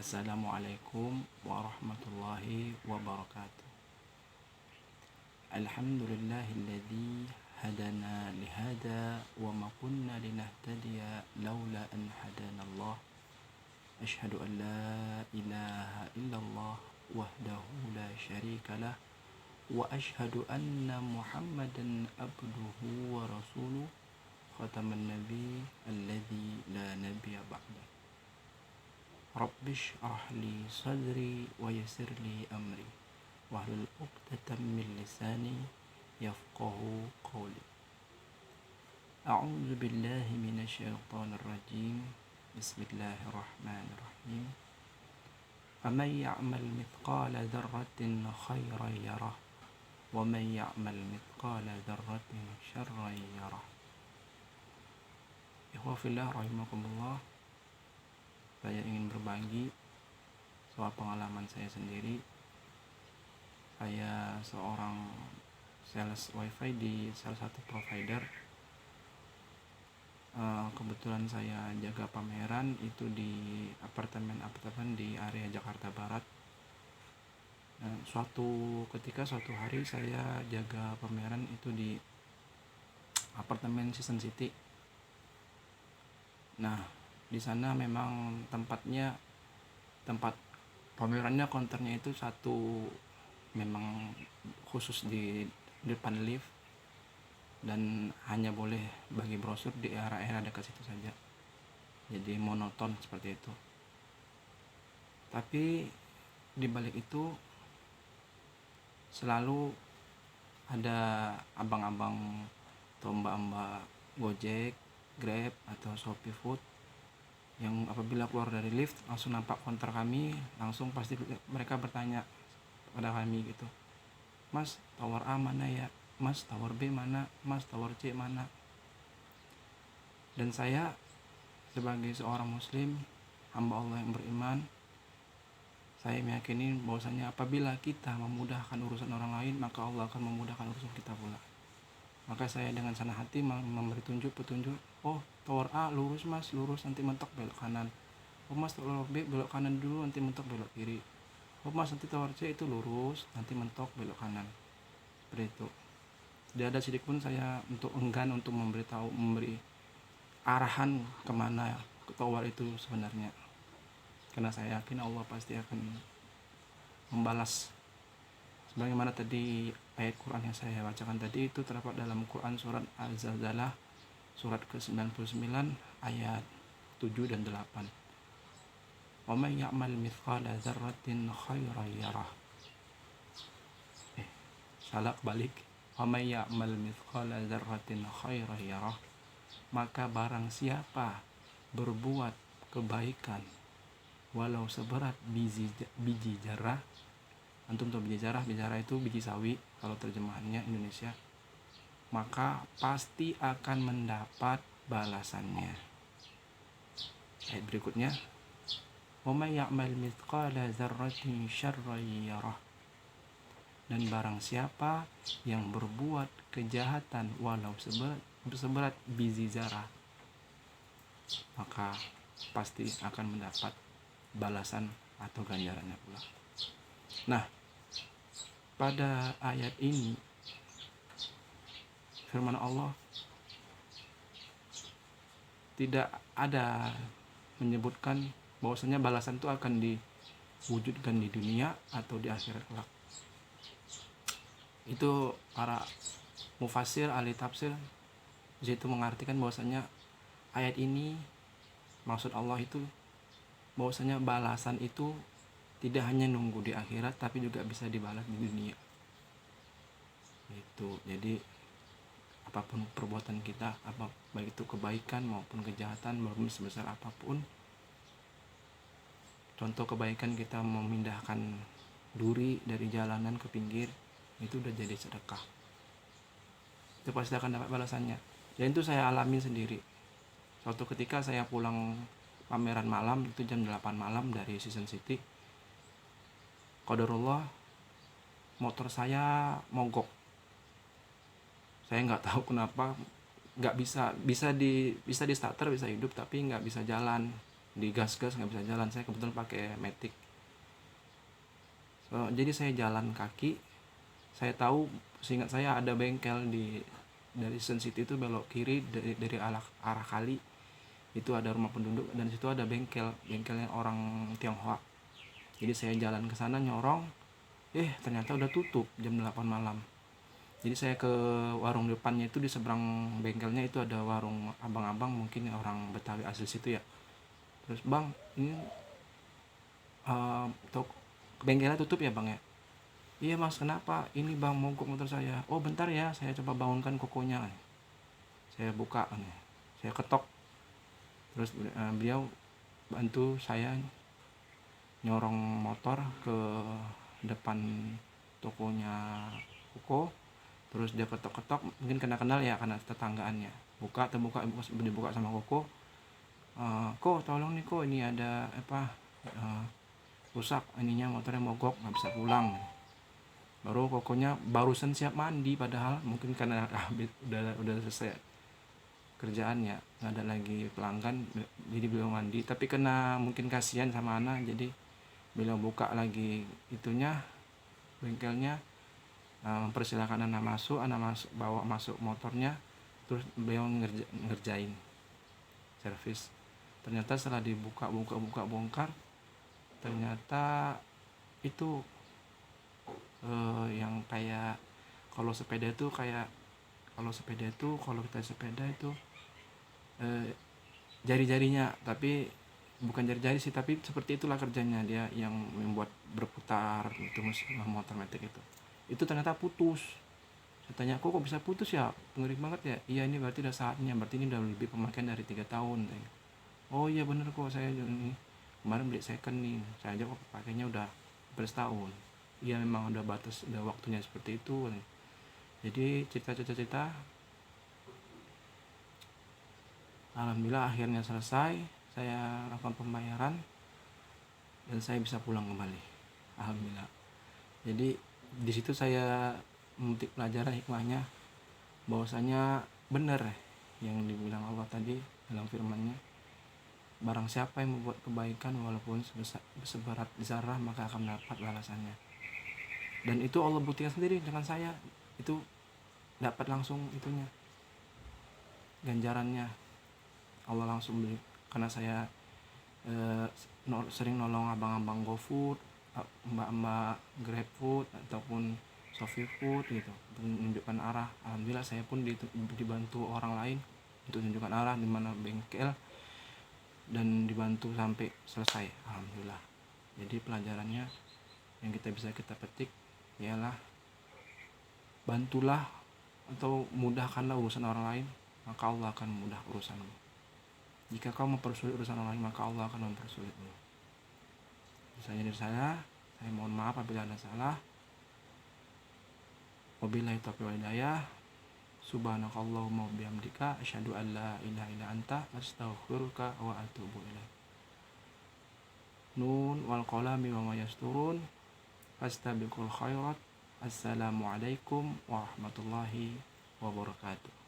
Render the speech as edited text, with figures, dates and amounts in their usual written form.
Assalamualaikum warahmatullahi wabarakatuh. Alhamdulillahilladzi hadana lihada wa ma kunna linahtadiya laula an hadanallah. Asyhadu an la ilaha illallah wahdahu la syarikalah wa asyhadu anna Muhammadan abduhu wa rasuluh khataman nabi alladzi la nabiyya ba'dah. Rabbish shrah sadri wa yassir li amri wahlul 'uqdatam min lisani yafqahu qawli. A'udzu billahi minasy syaithanir rajim. Bismillahirrahmanirrahim. Faman ya'mal mithqala dzarratin khairan yarah wa man ya'mal mithqala dzarratin syarran yarah. Ikhwah fillah rahimakumullah. Saya ingin berbagi soal pengalaman saya sendiri. Saya seorang sales wifi di salah satu provider. Kebetulan saya jaga pameran itu di apartemen di area Jakarta Barat. Suatu hari saya jaga pameran itu di apartemen Season City. Nah, di sana memang tempat pamerannya, counternya itu satu memang khusus di depan lift dan hanya boleh bagi brosur di area dekat situ saja. Jadi monoton seperti itu. Tapi di balik itu selalu ada abang-abang atau mbak-mbak Gojek, Grab atau Shopee Food yang apabila keluar dari lift langsung nampak counter kami, langsung pasti mereka bertanya pada kami gitu, Mas, tower A mana ya? Mas, tower B mana? Mas, tower C mana? Dan saya sebagai seorang muslim, hamba Allah yang beriman, saya meyakini bahwasanya apabila kita memudahkan urusan orang lain, maka Allah akan memudahkan urusan kita pula. Maka saya dengan senang hati memberi petunjuk, oh tower A lurus mas, lurus nanti mentok belok kanan. Oh mas, tower B belok kanan dulu nanti mentok belok kiri. Oh mas, nanti tower C itu lurus nanti mentok belok kanan. Seperti itu. Tidak ada sedikit pun saya enggan untuk memberi arahan kemana ke tower itu sebenarnya. Karena saya yakin Allah pasti akan membalas. Sebagaimana tadi ayat Quran yang saya bacakan tadi itu terdapat dalam Quran surat Az-Zalzalah surat ke-99 ayat 7 dan 8. Wa may ya'mal mithqala dzarratin khairan yarah. Salah balik. Wa may ya'mal mithqala dzarratin khairan yarah. Maka barang siapa berbuat kebaikan walau seberat biji zarah. Antum tahu biji zarah itu biji sawi kalau terjemahannya Indonesia. Maka pasti akan mendapat balasannya. Ayat berikutnya, wa may ya'mal mithqala dzarratin syarran yarah. Dan barang siapa yang berbuat kejahatan walau seberat biji zarah, maka pasti akan mendapat balasan atau ganjarannya pula. Nah, pada ayat ini firman Allah tidak ada menyebutkan bahwasanya balasan itu akan diwujudkan di dunia atau di akhirat kelak. Itu para mufassir, ahli tafsir itu mengartikan bahwasanya ayat ini maksud Allah itu bahwasanya balasan itu tidak hanya nunggu di akhirat tapi juga bisa dibalas di dunia. Itu jadi apapun perbuatan kita, baik itu kebaikan maupun kejahatan, walaupun sebesar apapun. Contoh kebaikan kita memindahkan duri dari jalanan ke pinggir, itu udah jadi sedekah. Itu pasti akan dapat balasannya. Dan itu saya alamin sendiri. Suatu ketika saya pulang pameran malam, itu jam 8 malam dari Season City. Qadarullah motor saya mogok. Saya nggak tahu kenapa nggak bisa di starter, bisa hidup tapi nggak bisa jalan. digas-gas nggak bisa jalan. Saya kebetulan pakai Matic. Jadi saya jalan kaki. Saya tahu, seingat saya ada bengkel dari Sun City itu belok kiri dari arah kali itu ada rumah penduduk, dan situ ada bengkelnya orang Tionghoa. Jadi saya jalan ke sana nyorong, ternyata udah tutup jam 8 malam. Jadi saya ke warung depannya itu, di seberang bengkelnya itu ada warung abang-abang, mungkin orang Betawi asli situ ya. Terus, "Bang, ini bengkelnya tutup ya Bang ya?" "Iya Mas, kenapa?" "Ini Bang, mogok motor saya." "Oh bentar ya, saya coba bangunkan kokonya." Saya buka, saya ketok. Terus beliau bantu saya nyorong motor ke depan tokonya Koko. Terus dia ketok-ketok, mungkin kenal ya karena tetanggaannya. Dibuka sama Koko. "Ko, tolong nih Ko, ini ada rusak ininya, motornya mogok, nggak bisa pulang." Baru Kokonya barusan siap mandi, padahal mungkin karena udah selesai kerjaannya, nggak ada lagi pelanggan, jadi beliau mandi. Tapi kena mungkin kasihan sama Ana, jadi beliau buka lagi itunya, bengkelnya, mempersilahkan Ana masuk, bawa masuk motornya. Terus beliau ngerjain servis. Ternyata setelah bongkar, ternyata itu yang kayak kalau sepeda itu kalau kita sepeda itu jari-jarinya, tapi bukan jari-jari sih, tapi seperti itulah kerjanya dia yang membuat berputar itu mesin motor Matic itu ternyata putus. Saya tanya, kok bisa putus ya, ngeri banget ya? Iya, ini berarti udah saatnya, berarti ini udah lebih pemakaian dari 3 tahun. Oh iya bener kok, saya ini kemarin beli second nih, saya aja kok pakainya udah bertahun. Iya memang udah batas, udah waktunya seperti itu. Jadi cerita alhamdulillah akhirnya selesai, saya lakukan pembayaran dan saya bisa pulang kembali, alhamdulillah. Jadi di situ saya memetik pelajaran hikmahnya, bahwasanya benar yang dibilang Allah tadi dalam firman-Nya, barang siapa yang membuat kebaikan walaupun seberat zarah, maka akan mendapat balasannya. Dan itu Allah buktikan sendiri dengan saya, itu dapat langsung itunya, ganjarannya Allah langsung beri, karena saya sering nolong abang-abang GoFood, mbak-mbak GrabFood ataupun ShopeeFood gitu, menunjukkan arah. Alhamdulillah saya pun dibantu orang lain untuk menunjukkan arah di mana bengkel, dan dibantu sampai selesai, alhamdulillah. Jadi pelajarannya yang kita petik ialah bantulah atau mudahkanlah urusan orang lain, maka Allah akan mudah urusanmu. Jika kau mempersulit urusan orang lain, maka Allah akan mempersulitmu. Misalnya dari saya mohon maaf apabila ada salah. Wabillahi taufiq wal hidayah. Subhanakallahumma wabihamdika, asyhadu an la ilaha illa anta, astaghfiruka wa atubu ilaik. Nun wal qalami wa ma yasturun. Fastabiqul khairat. Assalamualaikum warahmatullahi wabarakatuh.